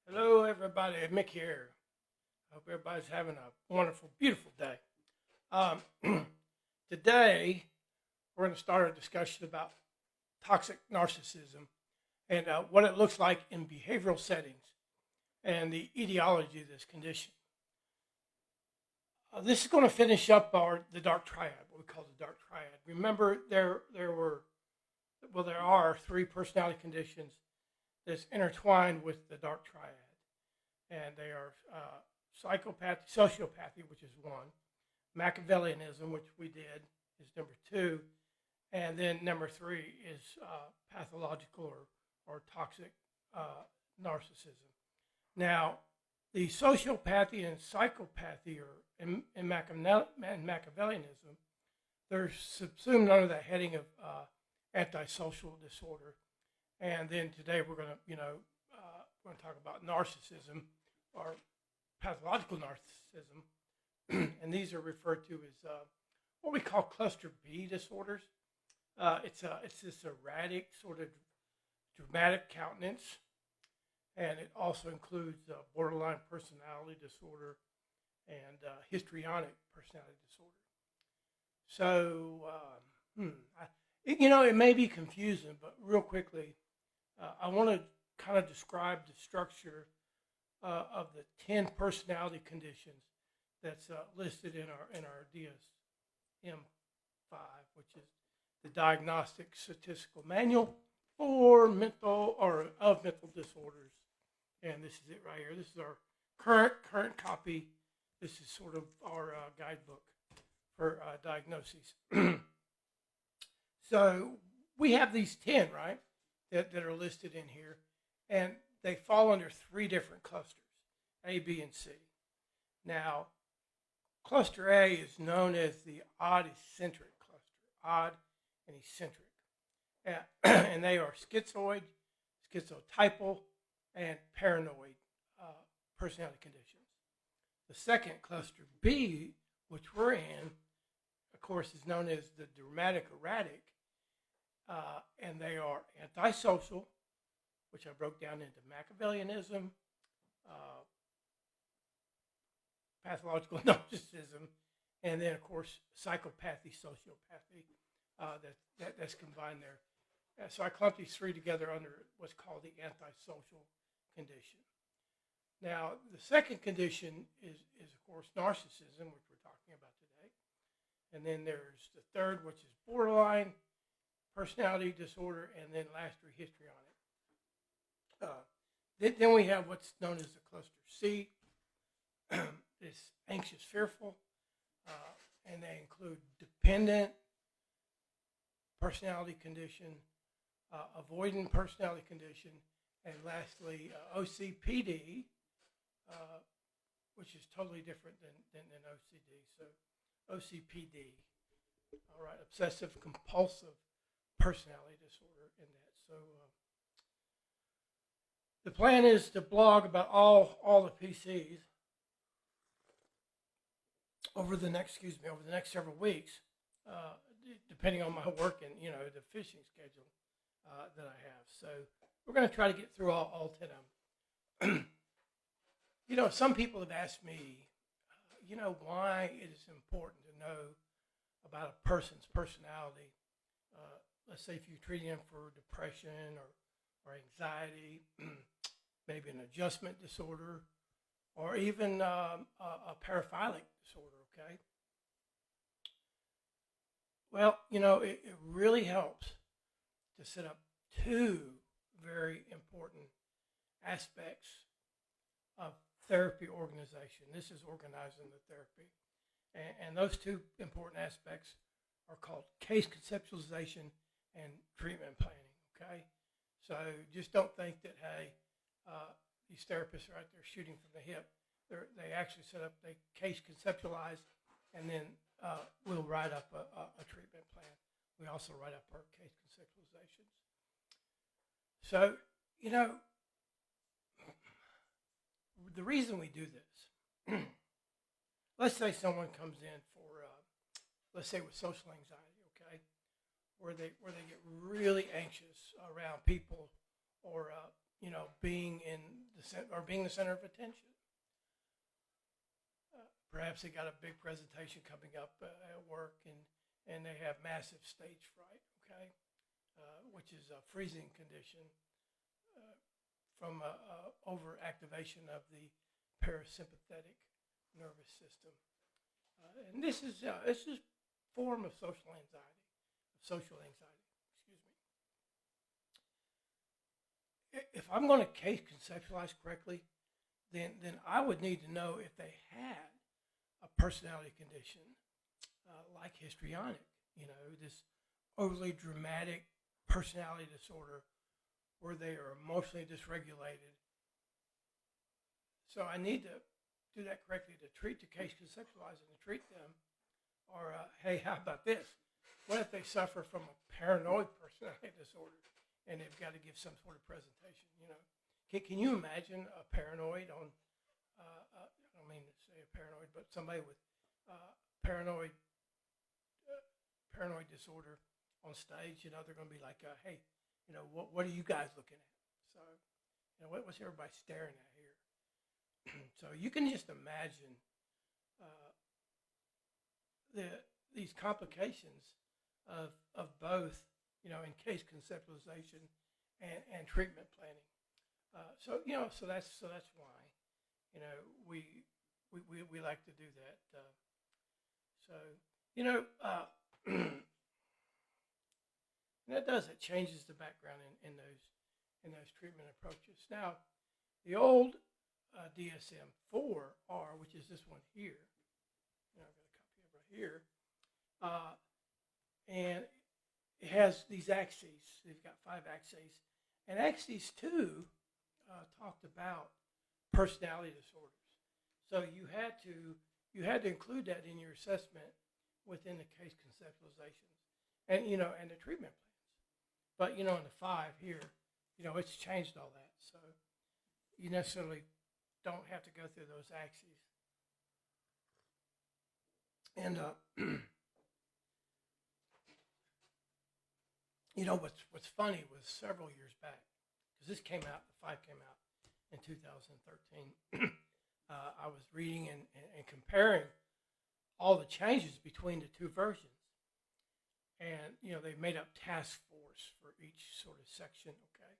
Hello, everybody. Mick here. I hope everybody's having a wonderful, beautiful day. Today, we're going to start a discussion about toxic narcissism and what it looks like in behavioral settings and the etiology of this condition. This is going to finish up the dark triad, what we call the dark triad. Remember, there are three personality conditions that's intertwined with the dark triad. And they are psychopathy, sociopathy, which is one, Machiavellianism, which we did, is number two, and then number three is pathological or toxic narcissism. Now, the sociopathy and psychopathy and Machiavellianism, they're subsumed under the heading of antisocial disorder. And then today we're going to, we're going to talk about narcissism or pathological narcissism, and these are referred to as what we call cluster B disorders. It's this erratic sort of dramatic countenance, and it also includes borderline personality disorder and histrionic personality disorder. So, it may be confusing, but real quickly, I want to kind of describe the structure of the 10 personality conditions that's listed in our DSM-5, which is the Diagnostic Statistical Manual for mental disorders. And this is it right here. This is our current copy. This is sort of our guidebook for diagnoses. So we have these 10, right, that are listed in here. And they fall under three different clusters, A, B, and C. Now, cluster A is known as the odd-eccentric cluster, odd and eccentric. And they are schizoid, schizotypal, and paranoid personality conditions. The second cluster, B, which we're in, of course, is known as the dramatic erratic, and they are antisocial, which I broke down into Machiavellianism, pathological narcissism, and then, of course, psychopathy, sociopathy, that's combined there. So I clumped these three together under what's called the antisocial condition. Now, the second condition is of course, narcissism, which we're talking about today. And then there's the third, which is borderline personality disorder, and then lastly, histrionic. Then we have what's known as the cluster C, this anxious, fearful, and they include dependent personality condition, avoidant personality condition, and lastly, OCPD, which is totally different than OCD. So OCPD, all right, obsessive compulsive personality disorder in that. So the plan is to blog about all the PCs over the next several weeks, depending on my work and the fishing schedule that I have. So we're going to try to get through all 10 of them. Some people have asked me, why it is important to know about a person's personality. Let's say if you're treating them for depression or anxiety, maybe an adjustment disorder, or even a paraphilic disorder, okay? Well, it really helps to set up two very important aspects of therapy organization. This is organizing the therapy. And those two important aspects are called case conceptualization and treatment planning, okay? So just don't think that, hey, these therapists are out there shooting from the hip. They actually set up, they case conceptualize, and then we'll write up a treatment plan. We also write up our case conceptualizations. So, the reason we do this, let's say someone comes in for, let's say with social anxiety, okay, where they get really anxious around people or being in or being the center of attention. Perhaps they got a big presentation coming up at work, and they have massive stage fright, okay, which is a freezing condition from overactivation of the parasympathetic nervous system. And this is a form of social anxiety, Excuse me. If I'm going to case conceptualize correctly, then I would need to know if they had a personality condition like histrionic, this overly dramatic personality disorder where they are emotionally dysregulated. So I need to do that correctly to case conceptualize and to treat them. Or, hey, how about this? What if they suffer from a paranoid personality disorder and they've got to give some sort of presentation, Can you imagine a paranoid on, I don't mean to say a paranoid, but somebody with paranoid disorder on stage, they're going to be like, hey, what are you guys looking at? So, what's everybody staring at here? So you can just imagine these complications of both, in case conceptualization and treatment planning. So that's why, we like to do that. It changes the background in those treatment approaches. Now, the old DSM-4R, which is this one here, I've got a copy of it right here, and it has these axes. They've got 5 axes, and axis 2 talked about personality disorders. So you had to include that in your assessment within the case conceptualizations, and and the treatment plans. But in the 5 here, it's changed all that. So you necessarily don't have to go through those axes. And what's funny was several years back, because the 5 came out in 2013. I was reading and comparing all the changes between the 2 versions. And, they made up task force for each sort of section, okay?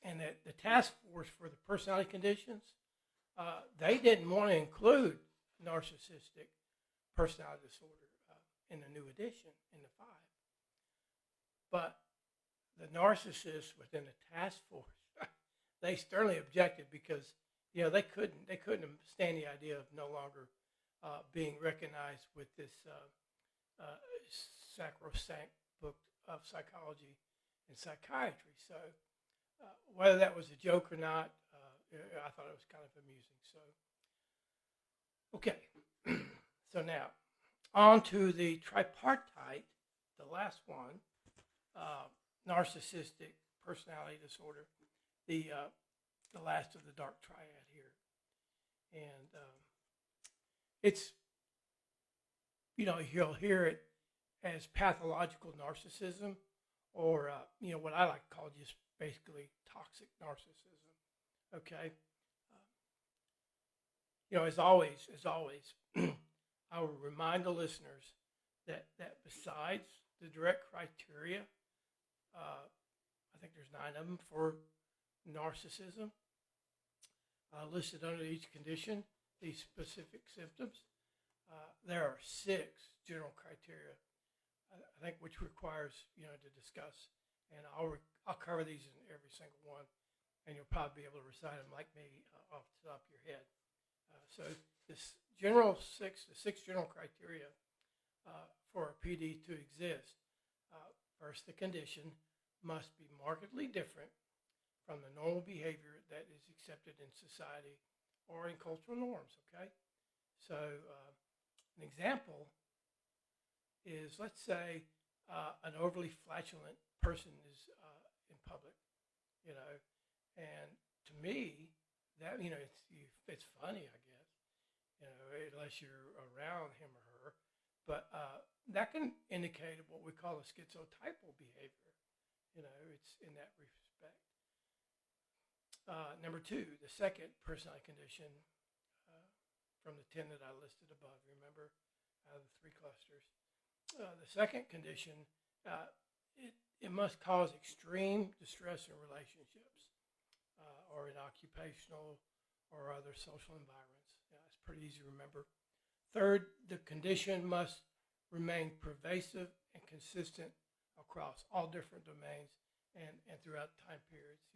And that the task force for the personality conditions, they didn't want to include narcissistic personality disorder in the new edition, in the 5. But the narcissists within the task force, they sternly objected because, they couldn't stand the idea of no longer being recognized with this sacrosanct book of psychology and psychiatry. So whether that was a joke or not, I thought it was kind of amusing. So, okay. So now, on to the tripartite, the last one, narcissistic personality disorder, the last of the dark triad here. And it's, you'll hear it as pathological narcissism, or, what I like to call just basically toxic narcissism. Okay? As always, I will remind the listeners that besides the direct criteria, I think there's 9 of them for narcissism, listed under each condition, these specific symptoms. There are 6 general criteria, I think, which requires, to discuss. And I'll cover these in every single one, and you'll probably be able to recite them like me off the top of your head. So the 6 general criteria for a PD to exist. First, the condition must be markedly different from the normal behavior that is accepted in society or in cultural norms, okay? So an example is, let's say an overly flatulent person is in public, and to me, that, it's funny, I guess, unless you're around him or her, but that can indicate what we call a schizotypal behavior. It's in that respect. Number two, the second personality condition uh, from the 10 that I listed above, remember, out of the three clusters. The second condition, uh, it must cause extreme distress in relationships or in occupational or other social environments. It's pretty easy to remember. Third, the condition must remain pervasive and consistent across all different domains and throughout time periods.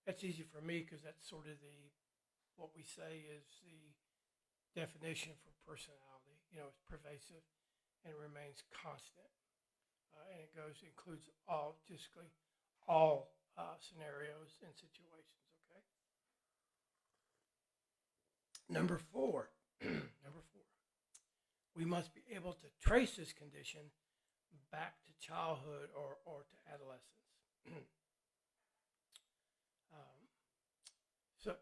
That's easy for me because that's sort of what we say is the definition for personality. It's pervasive and it remains constant. And it includes basically all scenarios and situations, okay? Number four, we must be able to trace this condition back to childhood or to adolescence.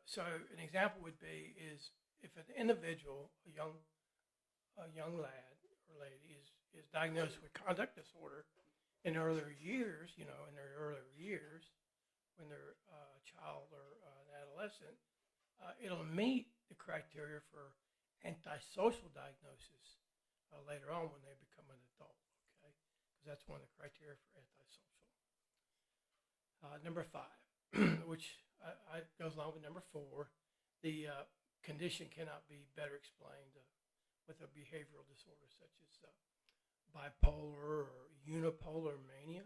So an example would be is if an individual, a young lad or lady is diagnosed with conduct disorder in earlier years, in their earlier years, when they're a child or an adolescent, it'll meet the criteria for antisocial diagnosis later on when they become an adult, okay? Because that's one of the criteria for antisocial. Number five, which goes along with number four, the condition cannot be better explained with a behavioral disorder such as bipolar or unipolar mania.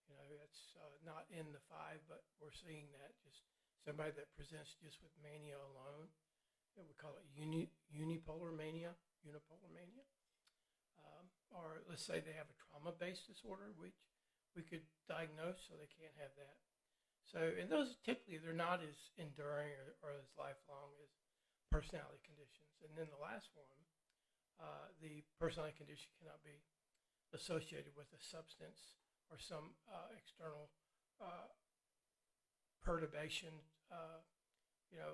That's not in the five, but we're seeing that just somebody that presents just with mania alone. We call it unipolar mania. Or let's say they have a trauma-based disorder, which we could diagnose, so they can't have that. So, and those typically, they're not as enduring or as lifelong as personality conditions. And then the last one, the personality condition cannot be associated with a substance or some external perturbation,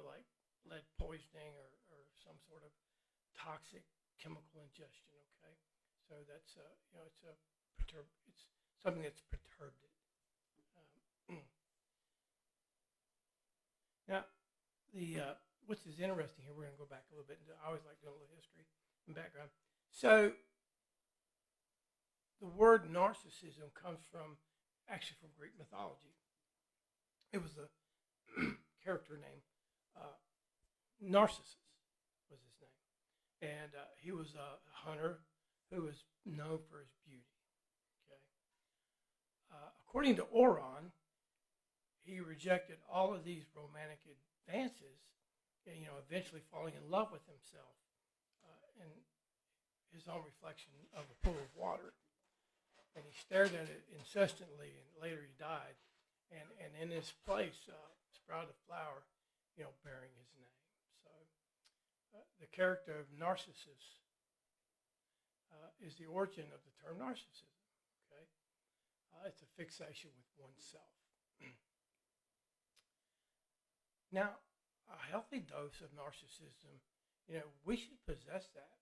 like lead poisoning or some sort of toxic chemical ingestion. Okay, so that's it's something that's perturbed it. Now, which is interesting here, we're going to go back a little bit. I always like doing a little history and background. So, the word narcissism comes from Greek mythology. It was a character named Narcissus was his name, and he was a hunter who was known for his beauty. Okay, according to Oron, he rejected all of these romantic advances, and eventually falling in love with himself and his own reflection of a pool of water. And he stared at it incessantly, and later he died. And in his place sprouted a flower, bearing his name. So the character of Narcissus is the origin of the term narcissism. Okay, it's a fixation with oneself. Now, a healthy dose of narcissism, we should possess that.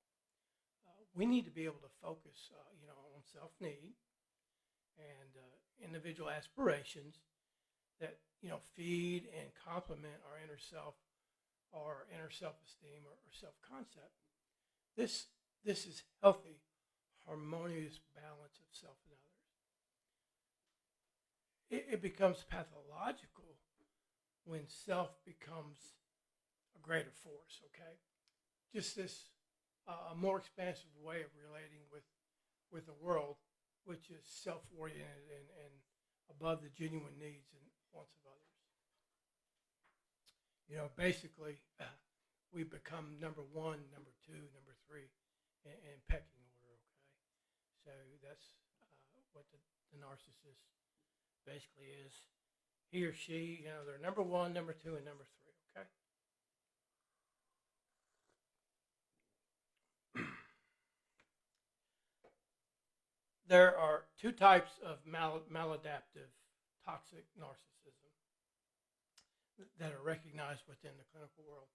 We need to be able to focus, on self-need and individual aspirations that, feed and complement our inner self or inner self-esteem or self-concept. This is healthy, harmonious balance of self and others. It becomes pathological when self becomes a greater force, okay? Just this a more expansive way of relating with the world, which is self-oriented and above the genuine needs and wants of others. Basically, we become number one, number two, number three in pecking order, okay? So that's what the narcissist basically is. He or she, they're number one, number two, and number three, okay? There are two types of maladaptive toxic narcissism that are recognized within the clinical world,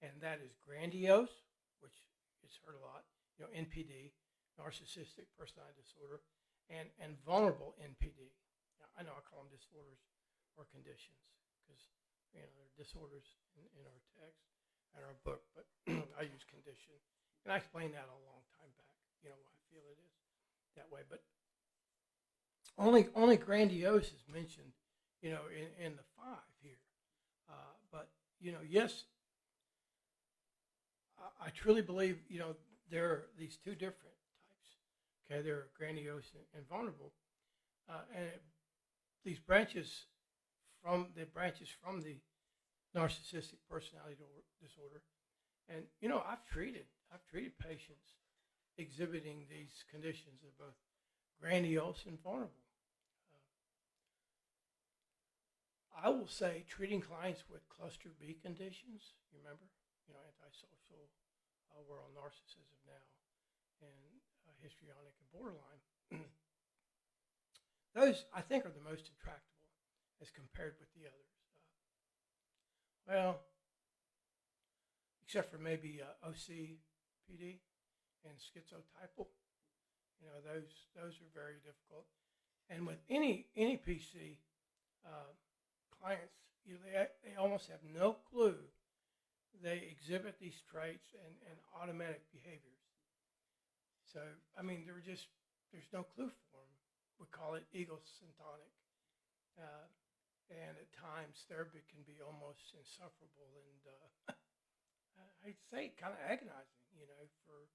and that is grandiose, which is heard a lot, NPD, narcissistic personality disorder, and vulnerable NPD. Now, I know I call them disorders or conditions. because there are disorders in our text and our book, but I use condition, and I explained that a long time back. Why I feel it is that way, but only grandiose is mentioned, in the five here. But yes, I truly believe there are these two different types. Okay, there are grandiose and vulnerable, and these branches from the narcissistic personality disorder, and I've treated patients exhibiting these conditions of both grandiose and vulnerable. I will say treating clients with cluster B conditions, you remember, antisocial, we're on narcissism now, and histrionic and borderline. Those, I think, are the most intractable as compared with the others. Well, except for maybe OCPD and schizotypal, those are very difficult. And with any PC, clients, they almost have no clue they exhibit these traits and automatic behaviors. So, there's no clue for them. We call it egocentric. And at times, therapy can be almost insufferable and, I'd say, kind of agonizing, for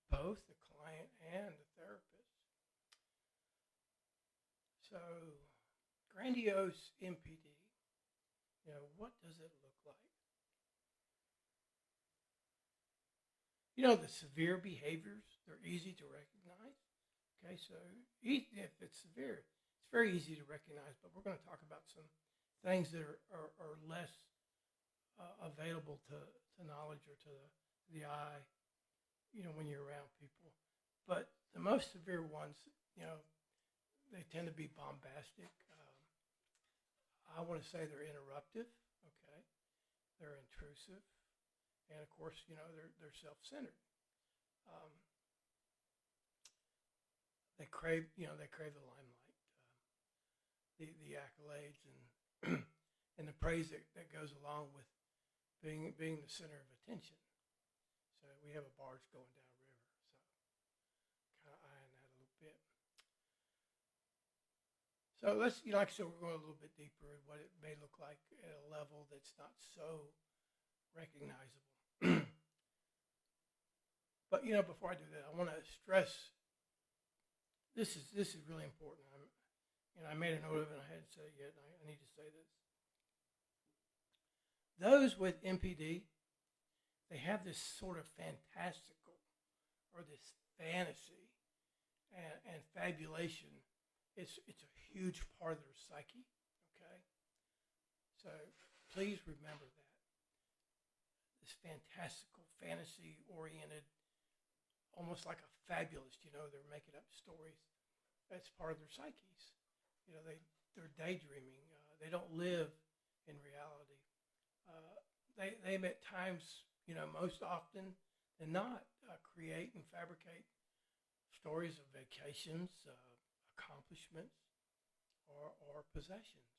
both the client and the therapist. So, grandiose MPD, what does it look like? The severe behaviors, they're easy to recognize. Okay, so if it's severe, it's very easy to recognize, but we're going to talk about some things that are less available to knowledge or to the eye, when you're around people. But the most severe ones, they tend to be bombastic. I want to say they're interruptive, okay? They're intrusive. And of course, they're self-centered. They crave the limelight, the accolades, and and the praise that goes along with being the center of attention. So we have a barge going downriver, so kind of eyeing that a little bit. So let's, like I said, we're going a little bit deeper at what it may look like at a level that's not so recognizable. But before I do that, I want to stress this is really important. I made a note of it, and I hadn't said it yet, and I need to say this. Those with MPD, they have this sort of fantastical or this fantasy and fabulation. It's a huge part of their psyche. Okay, so please remember that. This fantastical, fantasy-oriented, almost like a fabulist, they're making up stories. That's part of their psyches. They're daydreaming. They don't live in reality. They at times, most often than not, create and fabricate stories of vacations, accomplishments, or possessions.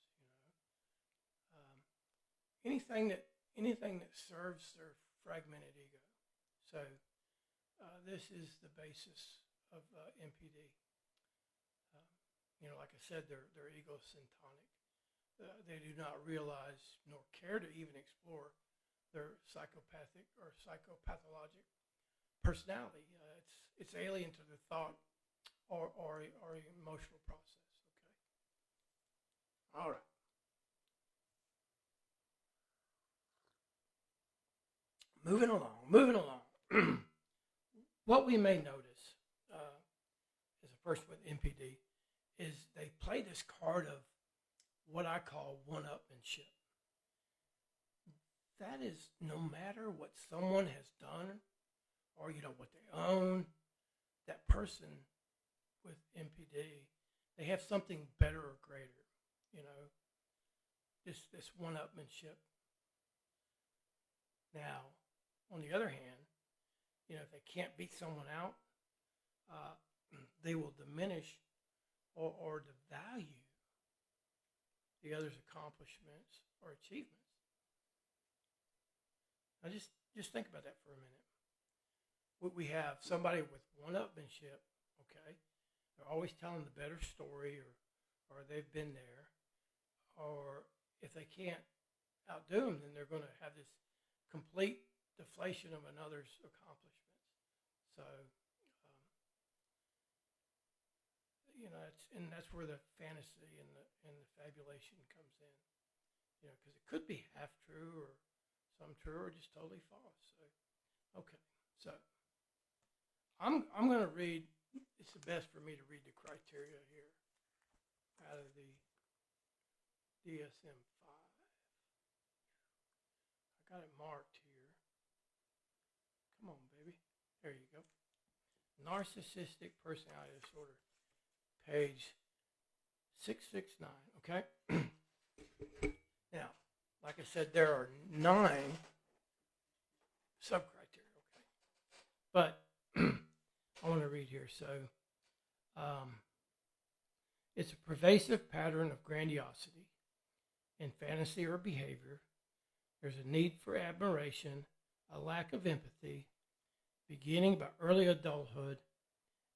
Anything that serves their fragmented ego. So this is the basis of MPD. Like I said, they're egocentric. They do not realize nor care to even explore their psychopathic or psychopathologic personality. It's alien to their thought or emotional process. Okay. All right. Moving along. What we may notice as a person with MPD is they play this card of what I call one-upmanship. That is, no matter what someone has done or what they own, that person with MPD, they have something better or greater. This one-upmanship. Now, on the other hand, if they can't beat someone out, they will diminish or devalue the other's accomplishments or achievements. Now just think about that for a minute. We have somebody with one-upmanship, okay? They're always telling the better story, or they've been there, or if they can't outdo them, then they're going to have this complete deflation of another's accomplishments. So, that's where the fantasy and the fabulation comes in. Because it could be half true or some true or just totally false. So, okay, so I'm going to read. It's the best for me to read the criteria here out of the DSM-5. I got it marked here. Come on, baby. There you go. Narcissistic personality disorder, page 669. Okay. Now, like I said, there are 9 sub-criteria. Okay, but I want to read here. So, it's a pervasive pattern of grandiosity in fantasy or behavior. There's a need for admiration, a lack of empathy, beginning by early adulthood,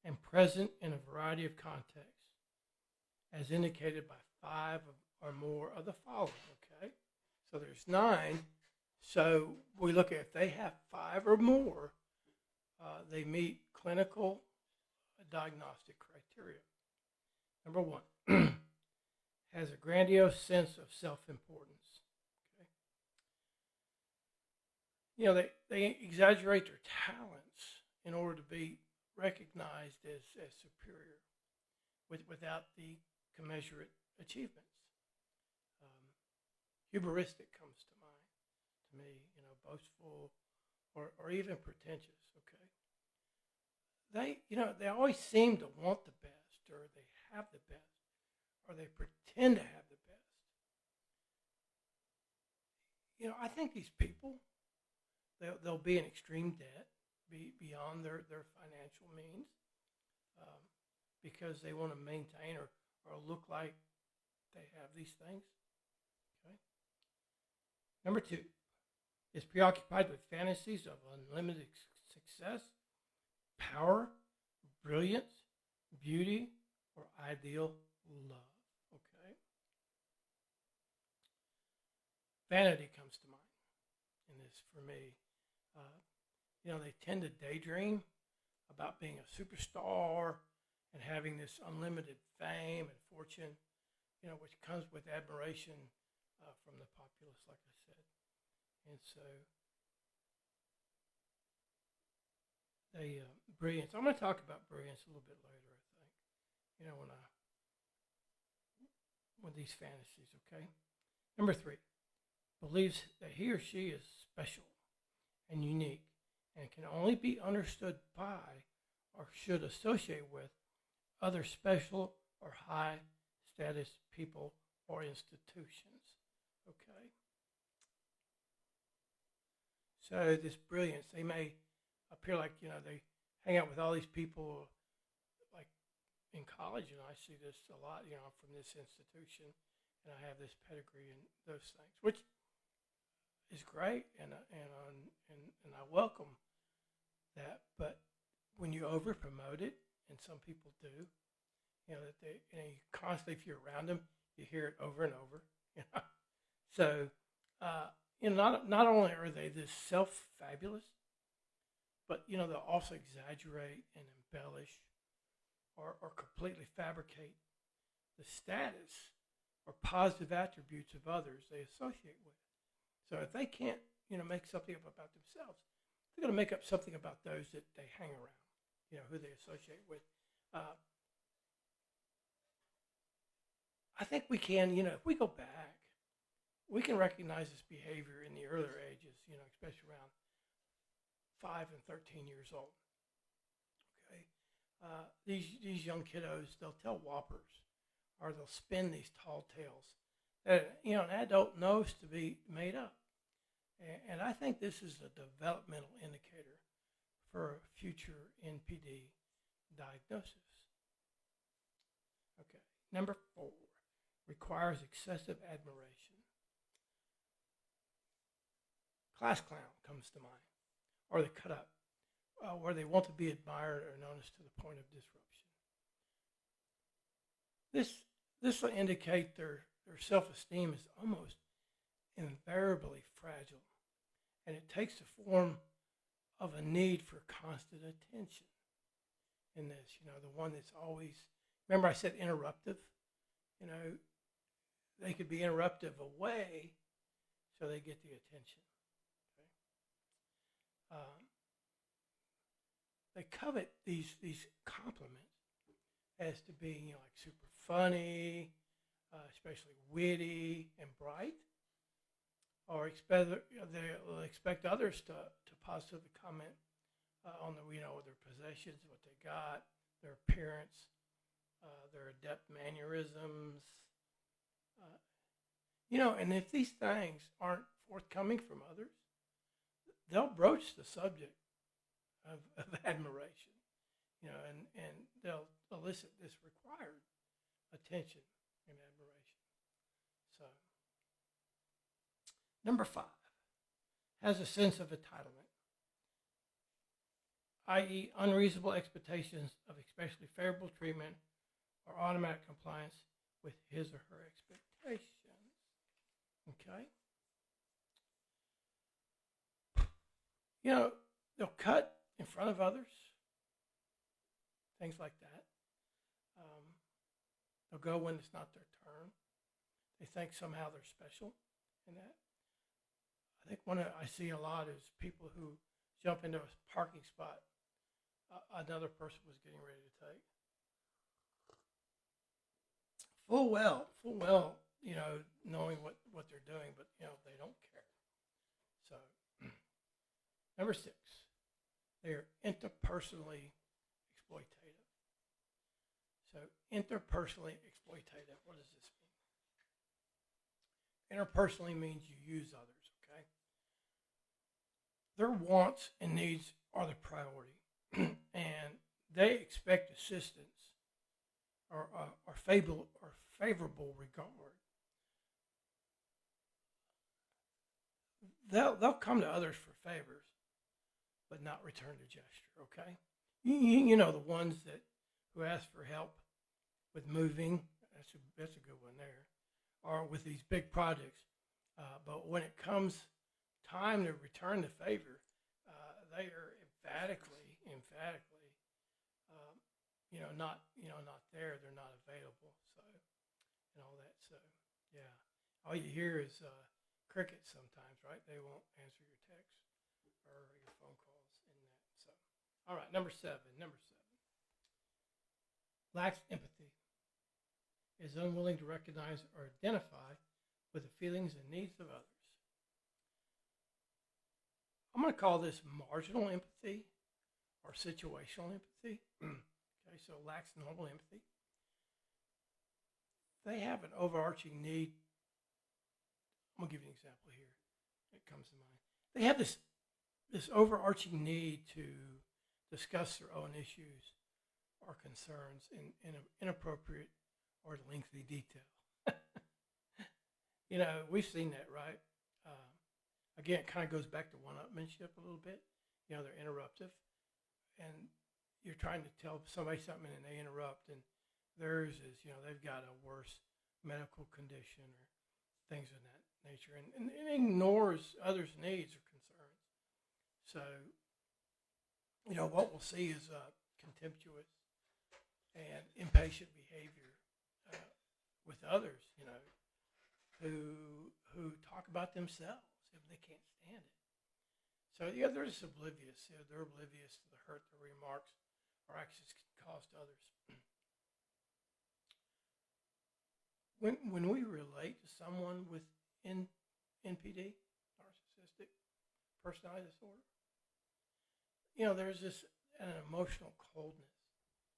and present in a variety of contexts, as indicated by 5 or more of the following. Okay, so there's 9. So we look at if they have 5 or more, they meet clinical diagnostic criteria. Number 1, has a grandiose sense of self-importance. Okay, they exaggerate their talents in order to be recognized as superior, without the commensurate achievements. Hubristic comes to mind to me, boastful or even pretentious. Okay, they always seem to want the best, or they have the best, or they pretend to have the best. I think these people, they'll be in extreme debt, beyond their financial means, because they want to maintain or look like they have these things. Okay. Number 2, is preoccupied with fantasies of unlimited success, power, brilliance, beauty, or ideal love. Okay. Vanity comes to mind in this for me. They tend to daydream about being a superstar and having this unlimited fame and fortune, which comes with admiration from the populace, like I said. And so brilliance. I'm going to talk about brilliance a little bit later, I think. With these fantasies, okay? Number 3, believes that he or she is special and unique and can only be understood by or should associate with other special or high status people or institutions. Okay? So this brilliance, they may appear like, they hang out with all these people like in college, I see this a lot, I'm from this institution and I have this pedigree and those things, which is great, and I welcome that. But when you over promote it, and some people do, that they, you constantly, if you're around them, you hear it over and over. So not only are they this self-fabulous, but they'll also exaggerate and embellish or completely fabricate the status or positive attributes of others they associate with. So if they can't, make something up about themselves, they're going to make up something about those that they hang around, who they associate with. I think we can, if we go back, we can recognize this behavior in the earlier ages, especially around 5 and 13 years old. Okay, these young kiddos, they'll tell whoppers, or they'll spin these tall tales that an adult knows to be made up. And I think this is a developmental indicator for future NPD diagnosis. Okay, number 4, requires excessive admiration. Class clown comes to mind, or the cut up, where they want to be admired or noticed to the point of disruption. This will indicate their self-esteem is almost invariably fragile, and it takes the form of a need for constant attention in this, the one that's always, remember I said interruptive? They could be interruptive away, so they get the attention. Okay? They covet these compliments as to being like super funny, especially witty and bright, or they'll expect others to positively comment on their possessions, what they got, their appearance, their adept mannerisms, and if these things aren't forthcoming from others, they'll broach the subject of admiration, and they'll elicit this required attention and admiration. So, number 5, has a sense of entitlement, i.e. unreasonable expectations of especially favorable treatment or automatic compliance with his or her expectations. Okay? They'll cut in front of others, things like that. They'll go when it's not their turn. They think somehow they're special in that. I think one I see a lot is people who jump into a parking spot another person was getting ready to take. Full well, knowing what they're doing, but they don't care. So, number 6, they are interpersonally exploitative. So, interpersonally exploitative, what does this mean? Interpersonally means you use others, okay? Their wants and needs are the priority, and they expect assistance or favorable regard. They'll come to others for favors, but not return the gesture. Okay, you know the ones who ask for help with moving. That's a good one there, or with these big projects. But when it comes time to return the favor, they are emphatically, not there. They're not available. So, and all that. So, yeah, all you hear is crickets sometimes, right? They won't answer your text or your phone calls in that. So, all right, number 7. Lacks empathy. Is unwilling to recognize or identify with the feelings and needs of others. I'm going to call this marginal empathy or situational empathy. Okay, so lacks normal empathy. They have an overarching need. I'm going to give you an example here. It comes to mind. They have this overarching need to discuss their own issues or concerns in an inappropriate or lengthy detail. We've seen that, right? Again, it kind of goes back to one-upmanship a little bit. They're interruptive, and you're trying to tell somebody something, and they interrupt, and theirs is, they've got a worse medical condition or things of that nature, and it ignores others' needs or concerns. So, what we'll see is contemptuous and impatient behavior with others, who talk about themselves if they can't stand it. So, they're just oblivious. They're oblivious to the hurt their remarks or actions can cause to others. When we relate to someone with NPD, narcissistic personality disorder, there's an emotional coldness.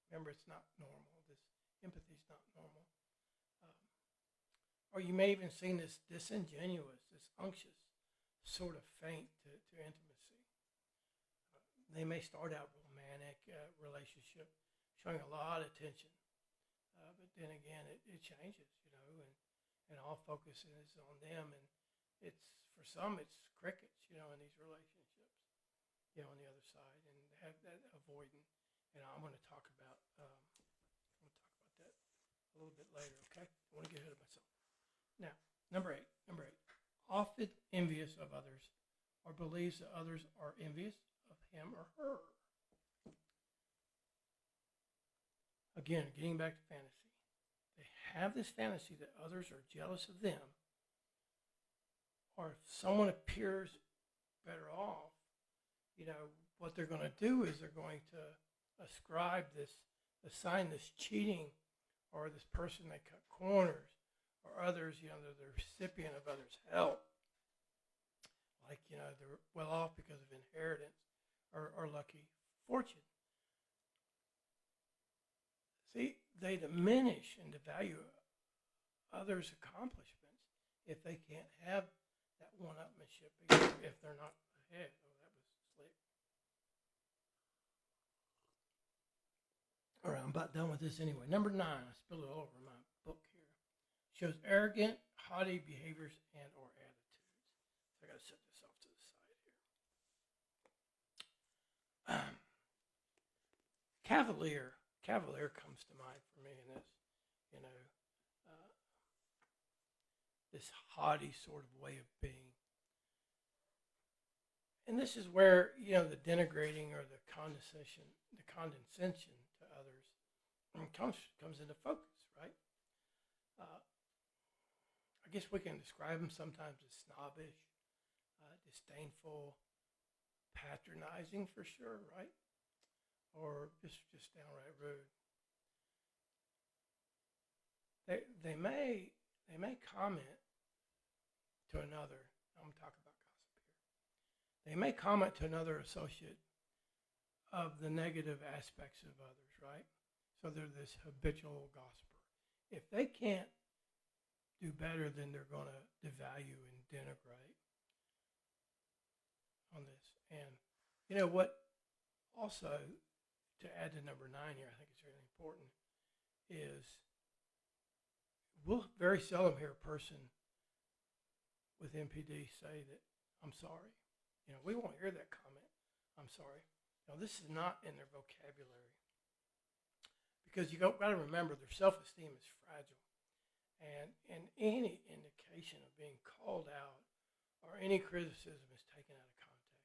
Remember, it's not normal. This empathy is not normal. Or you may even see this disingenuous, this unctuous sort of feint to intimacy. They may start out romantic relationship, showing a lot of attention But then again, it changes, and all focus is on them, and it's for some it's crickets, in these relationships, on the other side, and have that avoidant. And I'm going to talk about that a little bit later. Okay, I want to get ahead of myself. Now, number eight, often envious of others, or believes that others are envious of him or her. Again, getting back to fantasy. They have this fantasy that others are jealous of them, or if someone appears better off, what they're going to do is they're going to assign this cheating, or this person they cut corners, or others, they're the recipient of others' help. Like, they're well off because of inheritance or lucky fortune. See, they diminish and devalue others' accomplishments if they can't have that one-upmanship, if they're not ahead. Oh, that was slick. All right, I'm about done with this anyway. Number 9, I spilled it all over my book here. Shows arrogant, haughty behaviors and or attitudes. So I got to set this off to the side here. Cavalier comes to mind for me in this, this haughty sort of way of being. And this is where, the denigrating or the condescension to others comes into focus, right? I guess we can describe them sometimes as snobbish, disdainful, patronizing for sure, right? Or just downright rude. They may comment to another. I'm talking about gossip here. They may comment to another associate of the negative aspects of others, right? So they're this habitual gossiper. If they can't do better, then they're going to devalue and denigrate on this. And you know what? Also, to add to number 9 here, I think it's really important, is we'll very seldom hear a person with MPD say that, I'm sorry. We won't hear that comment, I'm sorry. This is not in their vocabulary. Because you got to remember, their self-esteem is fragile. And any indication of being called out or any criticism is taken out of context,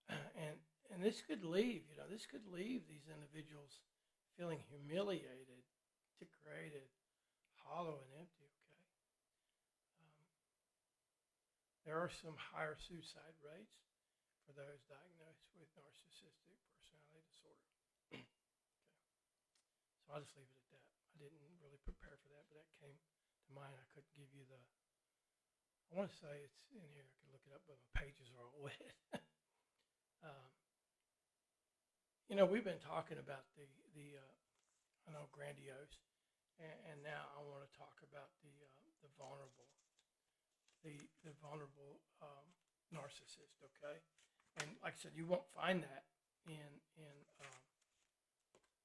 okay? And this could leave, these individuals feeling humiliated, degraded, hollow, and empty, okay? There are some higher suicide rates for those diagnosed with narcissistic personality disorder. Okay. So I'll just leave it at that. I didn't really prepare for that, but that came to mind. I couldn't give you I want to say it's in here. I can look it up, but my pages are all wet. We've been talking about the grandiose, and now I want to talk about the vulnerable, the vulnerable narcissist. Okay, and like I said, you won't find that in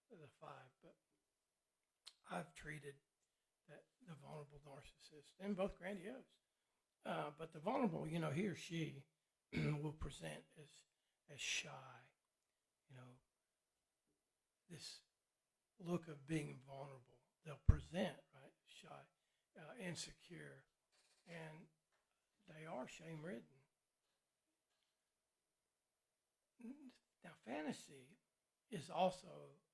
the 5, but I've treated the vulnerable narcissist and both grandiose. But the vulnerable, he or she will present as shy, this look of being vulnerable. They'll present, right, shy, insecure, and they are shame-ridden. Now, fantasy is also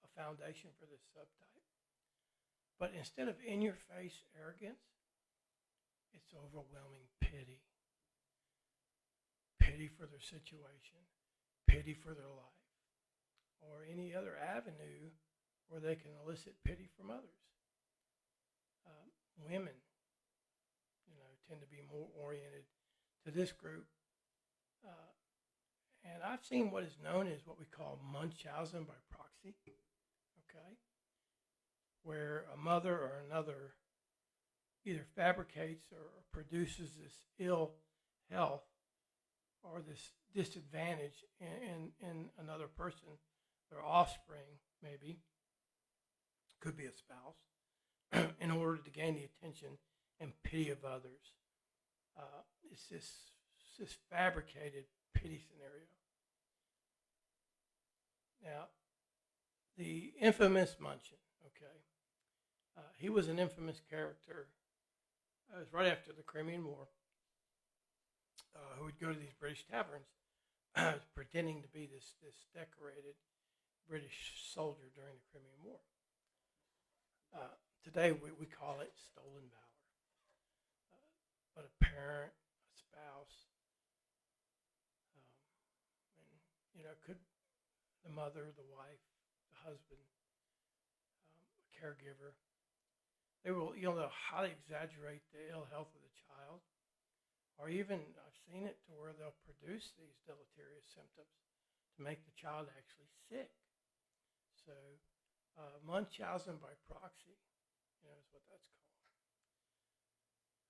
a foundation for this subtype. But instead of in-your-face arrogance, it's overwhelming pity. Pity for their situation, pity for their life, or any other avenue where they can elicit pity from others. Women, tend to be more oriented to this group. And I've seen what is known as what we call Munchausen by proxy, okay? Where a mother or another either fabricates or produces this ill health or this disadvantage in another person, their offspring maybe, could be a spouse, in order to gain the attention and pity of others. It's this fabricated pity scenario. Now, the infamous Munchen, okay, he was an infamous character. It was right after the Crimean War, who would go to these British taverns pretending to be this decorated British soldier during the Crimean War. Today we call it stolen valor. But a parent, a spouse, and could the mother, the wife, the husband, a caregiver, they will, they'll highly exaggerate the ill health of the child, or even I've seen it to where they'll produce these deleterious symptoms to make the child actually sick. So Munchausen by proxy, is what that's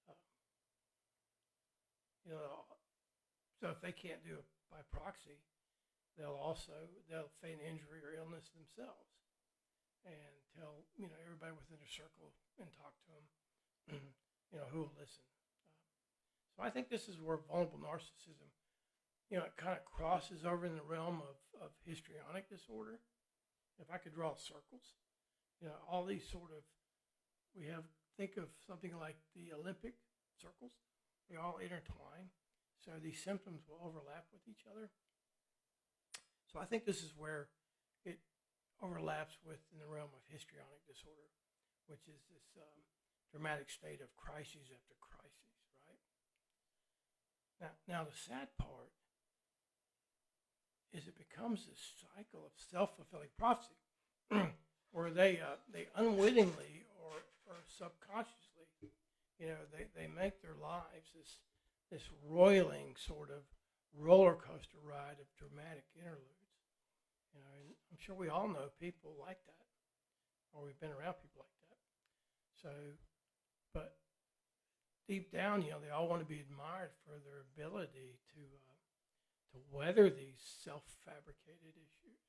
called. So if they can't do it by proxy, they'll feign injury or illness themselves and tell everybody within their circle and talk to them, who will listen. So I think this is where vulnerable narcissism, it kind of crosses over in the realm of histrionic disorder. If I could draw circles, all these think of something like the Olympic circles. They all intertwine. So these symptoms will overlap with each other. So I think this is where it overlaps with in the realm of histrionic disorder, which is this dramatic state of crises after crises, right? Now the sad part is it becomes this cycle of self-fulfilling prophecy where they unwittingly or subconsciously, they make their lives this roiling sort of roller coaster ride of dramatic interludes. And I'm sure we all know people like that, or we've been around people like that. So, but deep down, they all want to be admired for their ability to weather these self-fabricated issues,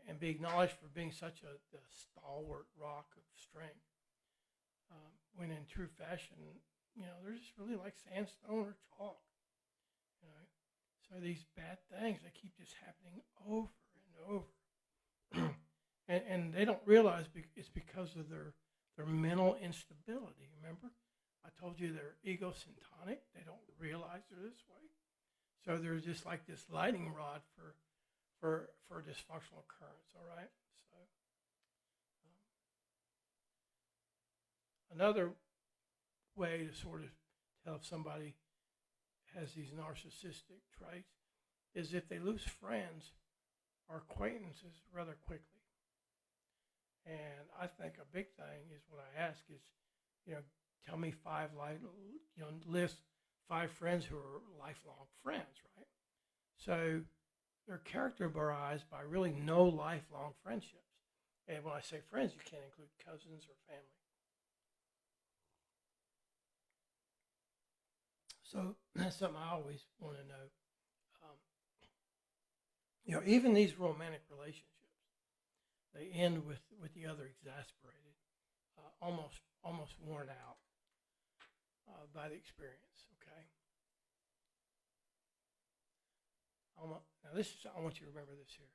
and be acknowledged for being such a stalwart rock of strength. When in true fashion, they're just really like sandstone or chalk. So these bad things, they keep just happening over and over. and they don't realize it's because of their mental instability. Remember? I told you they're egocentric. They don't realize they're this way. So they're just like this lightning rod for dysfunctional occurrence, all right? So another way to sort of tell if somebody has these narcissistic traits is if they lose friends or acquaintances rather quickly. And I think a big thing is what I ask is, tell me list 5 friends who are lifelong friends, right? So they're characterized by really no lifelong friendships. And when I say friends, you can't include cousins or family. So that's something I always want to know. Even these romantic relationships, they end with the other exasperated, almost worn out by the experience. Okay. I want you to remember this here.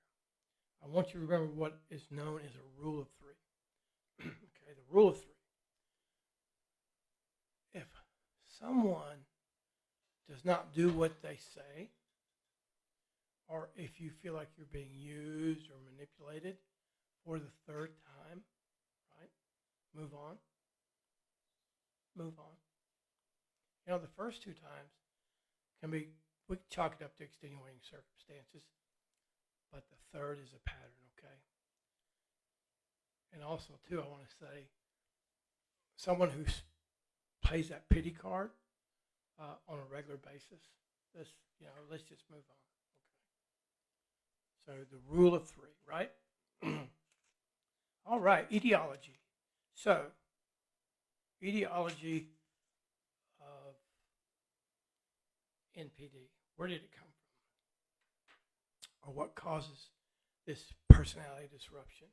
I want you to remember what is known as a rule of 3. Okay, the rule of 3. If someone does not do what they say, or if you feel like you're being used or manipulated for the 3rd time, right? Move on. Move on. The first 2 times we can chalk it up to extenuating circumstances, but the 3rd is a pattern, okay? And also, too, I want to say, someone who plays that pity card on a regular basis, let's just move on, okay? So the rule of 3, right? All right, etiology. So, etiology of NPD. Where did it come from? Or what causes this personality disruption.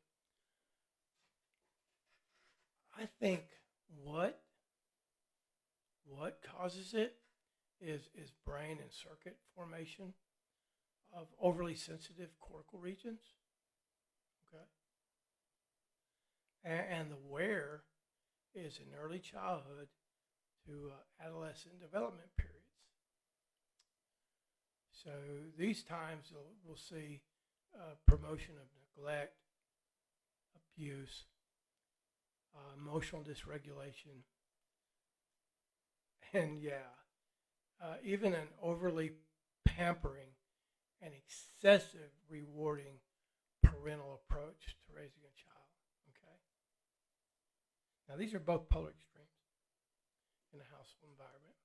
I think what causes it is brain and circuit formation of overly sensitive cortical regions. Okay, and the where is in early childhood to adolescent development periods. So these times we'll see promotion of neglect, abuse, emotional dysregulation, and even an overly pampering and excessive rewarding parental approach to raising a child. Okay. Now these are both polar extremes in a household environment,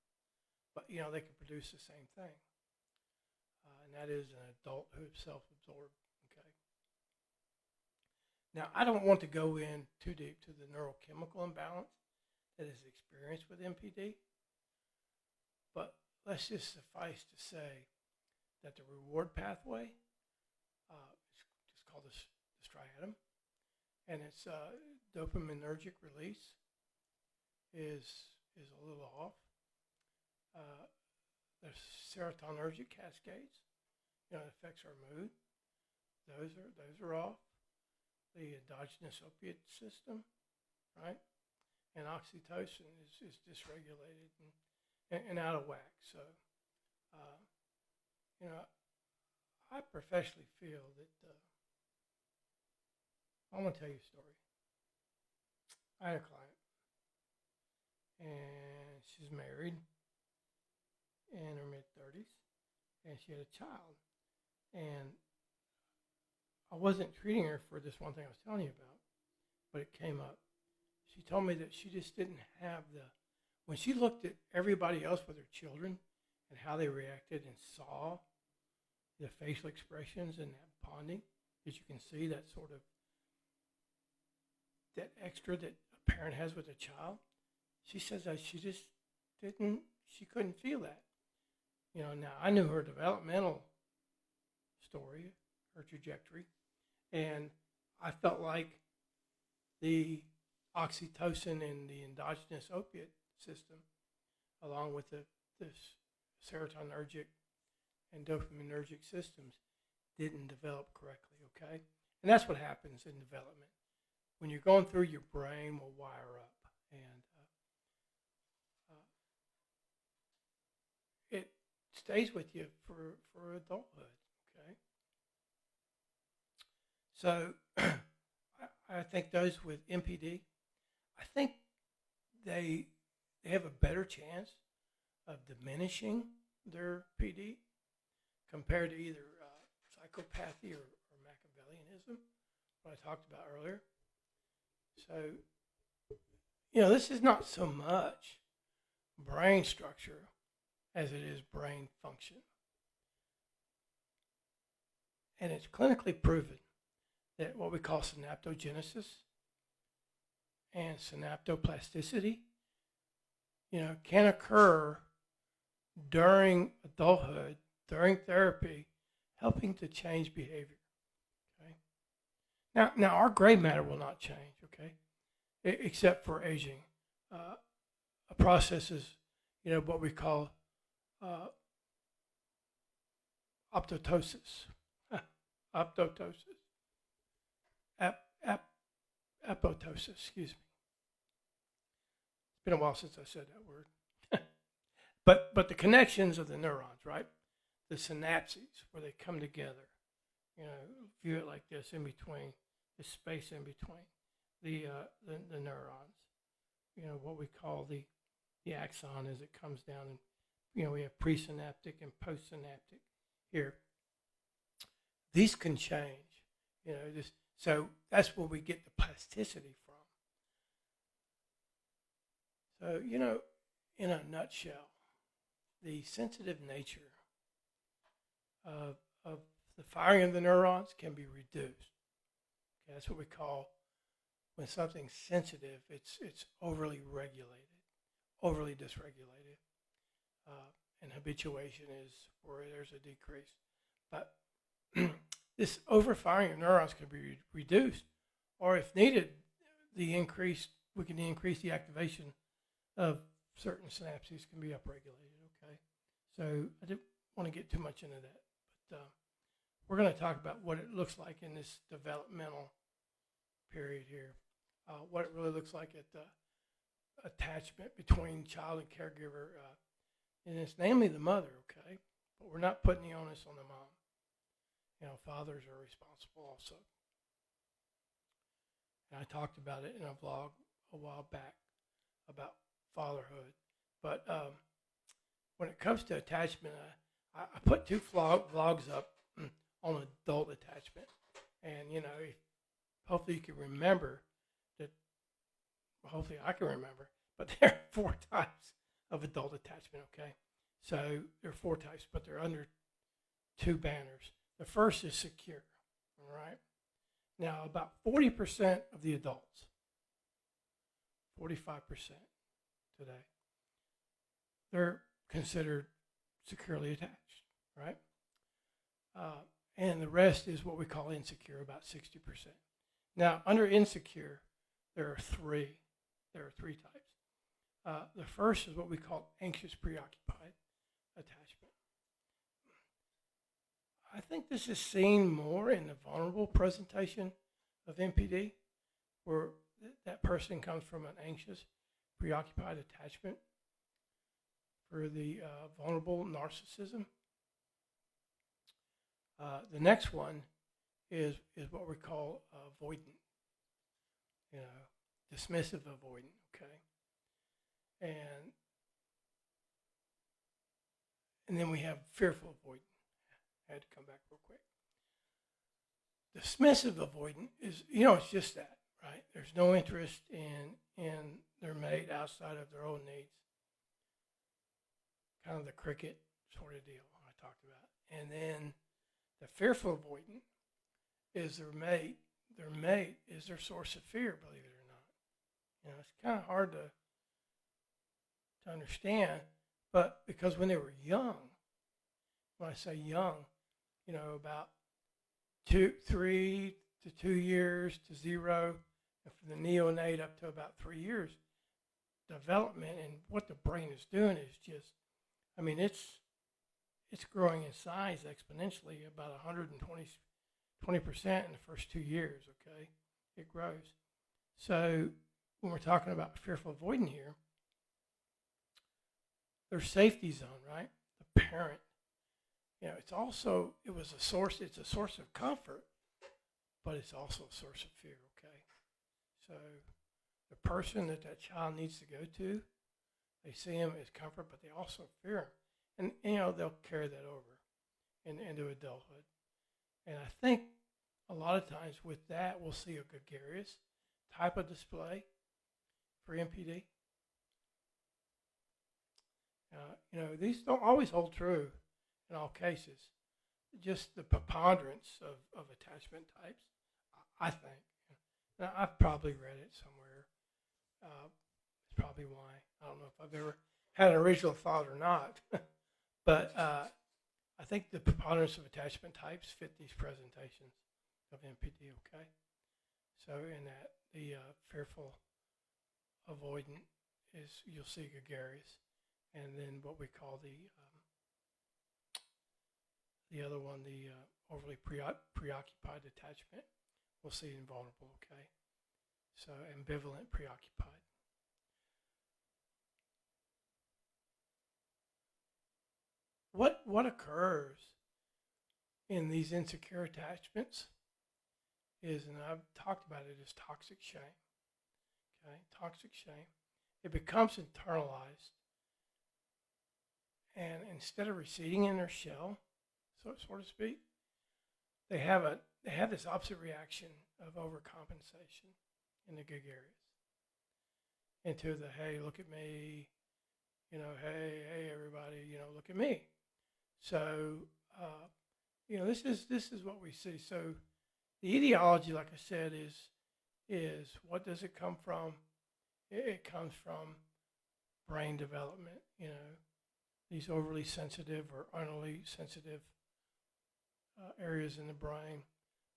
but they can produce the same thing, and that is an adult who is self-absorbed. Okay. Now I don't want to go in too deep to the neurochemical imbalance that is experienced with NPD, but let's just suffice to say that the reward pathway is called the striatum, and its dopaminergic release is a little off. The serotonergic cascades, it affects our mood. Those are off. The endogenous opiate system, right? And oxytocin is dysregulated and out of whack. So, I professionally feel that I'm going to tell you a story. I had a client, and she's married in her mid-30s, and she had a child. And I wasn't treating her for this one thing I was telling you about, but it came up. She told me that she just didn't have when she looked at everybody else with her children and how they reacted and saw the facial expressions and that bonding, as you can see, that sort of, that extra that a parent has with a child, she says that she just she couldn't feel that. Now I knew her developmental story, her trajectory, and I felt like the oxytocin in the endogenous opiate system, along with the serotonergic and dopaminergic systems, didn't develop correctly, okay? And that's what happens in development. When you're going through, your brain will wire up, and it stays with you for adulthood, okay? So I think those with MPD, I think they have a better chance of diminishing their PD compared to either psychopathy or Machiavellianism, what I talked about earlier. So, this is not so much brain structure as it is brain function. And it's clinically proven that what we call synaptogenesis and synaptoplasticity, can occur during adulthood, during therapy, helping to change behavior. Okay. Now our gray matter will not change. Okay, except for aging. A process is, what we call apoptosis. Apoptosis. Excuse me. It's been a while since I said that word. But the connections of the neurons, right? The synapses where they come together. View it like this: in between, the space in between the neurons. What we call the axon as it comes down, and we have presynaptic and postsynaptic here. These can change. So that's where we get the plasticity from. So in a nutshell, the sensitive nature of the firing of the neurons can be reduced. Okay, that's what we call, when something's sensitive, it's overly regulated, overly dysregulated, and habituation is where there's a decrease. But this overfiring of neurons can be reduced, or if needed, we can increase the activation of certain synapses can be upregulated. Okay, so I didn't want to get too much into that, but we're going to talk about what it looks like in this developmental period here, what it really looks like at the attachment between child and caregiver, and it's namely the mother. Okay, but we're not putting the onus on the mom. Fathers are responsible also. And I talked about it in a vlog a while back about fatherhood. But when it comes to attachment, I put 2 vlogs up on adult attachment. And, hopefully you can remember that, hopefully I can remember, but there are 4 types of adult attachment, okay? So there are 4 types, but they're under 2 banners. The first is secure, all right? Now, about 40% of the adults, 45% today, they're considered securely attached, right? And the rest is what we call insecure, about 60%. Now, under insecure, there are 3 types. The first is what we call anxious preoccupied attachment. I think this is seen more in the vulnerable presentation of NPD, where that person comes from an anxious, preoccupied attachment. For the vulnerable narcissism, the next one is what we call avoidant, dismissive avoidant, okay? And then we have fearful avoidant. I had to come back real quick. Dismissive avoidant is, it's just that, right? There's no interest in their mate outside of their own needs. Kind of the cricket sort of deal I talked about. And then the fearful avoidant is their mate. Their mate is their source of fear, believe it or not. It's kind of hard to understand, but because when they were young, when I say young, about 3 to 2 years to 0, and from the neonate up to about 3 years, development and what the brain is doing is just, it's growing in size exponentially, about 120% in the first 2 years, okay? It grows. So when we're talking about fearful avoidant here, their safety zone, right? The parent. It's a source of comfort, but it's also a source of fear, okay? So the person that child needs to go to, they see him as comfort, but they also fear him. And, they'll carry that over into adulthood. And I think a lot of times with that, we'll see a gregarious type of display for MPD. These don't always hold true in all cases. Just the preponderance of attachment types, I think. Now, I've probably read it somewhere. It's probably why. I don't know if I've ever had an original thought or not. But I think the preponderance of attachment types fit these presentations of MPD, okay? So in that, the fearful avoidant is, you'll see gregarious. And then what we call the other one, the overly preoccupied attachment, we'll see invulnerable, okay? So ambivalent preoccupied. What occurs in these insecure attachments is, and I've talked about it, is toxic shame, okay? Toxic shame. It becomes internalized. And instead of receding in their shell, so to speak, they have this opposite reaction of overcompensation in the gregarious. Into the, hey, look at me, hey everybody, look at me. So this is what we see. So the etiology, like I said, is what does it come from? It comes from brain development, these overly sensitive or unduly sensitive areas in the brain.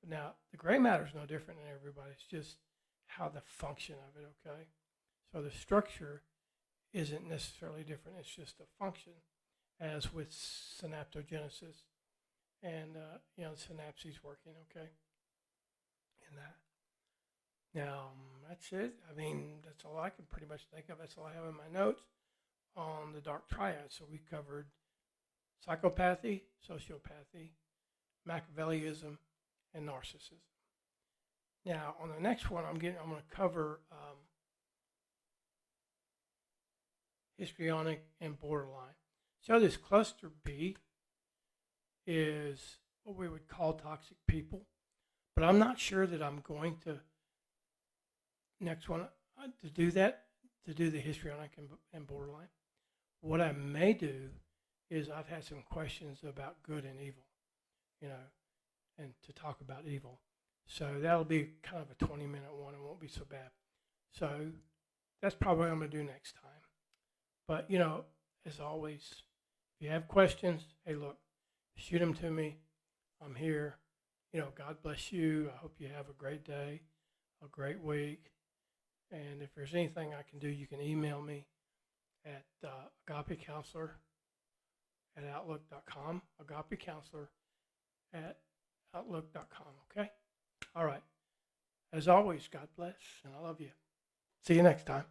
But now, the gray matter is no different than everybody. It's just how the function of it, okay? So the structure isn't necessarily different. It's just a function, as with synaptogenesis and, synapses working, okay? And that. Now, that's it. I mean, that's all I can pretty much think of. That's all I have in my notes on the dark triad. So we covered psychopathy, sociopathy, Machiavellism, and narcissism. Now, on the next one, I'm going to cover histrionic and borderline. So this cluster B is what we would call toxic people, but I'm not sure that I'm going to next one to do that, to do the histrionic and borderline. What I may do is I've had some questions about good and evil, and to talk about evil. So that'll be kind of a 20-minute one. It won't be so bad. So that's probably what I'm going to do next time. But, as always, if you have questions, hey, look, shoot them to me. I'm here. God bless you. I hope you have a great day, a great week. And if there's anything I can do, you can email me at agapecounselor@outlook.com, agapecounselor@outlook.com, okay? All right. As always, God bless, and I love you. See you next time.